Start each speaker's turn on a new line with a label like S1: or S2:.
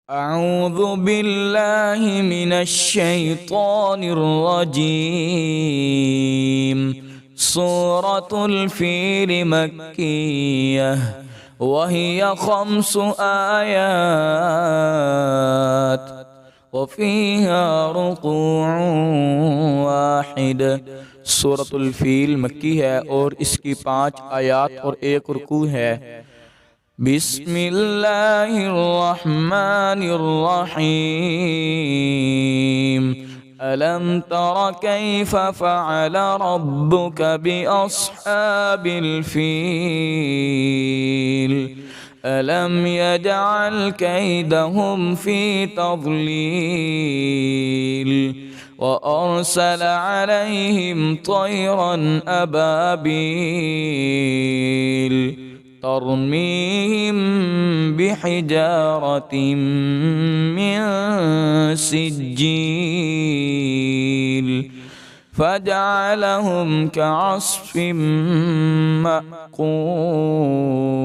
S1: أعوذ بالله من الشيطان الرجيم. سورة الفيل مكية وهي 5 آيات وفيها ركوع واحد। सूरतुल फील मक्की है और इसकी 5 आयात और 1 रुकू है। बिस्मिल्लाहिर्रहमानिर्रहीम। अलम तर कैफ फ़अल रब्बुक बिअस्हाबिल फील अलम यजअल कैदहुम फी तज़लील वअरसल अलैहिम तयरन अबाबील तरमीहिम बिहिजारत मिन सिज्जील फजअलहुम कअस्फिम मअकूल।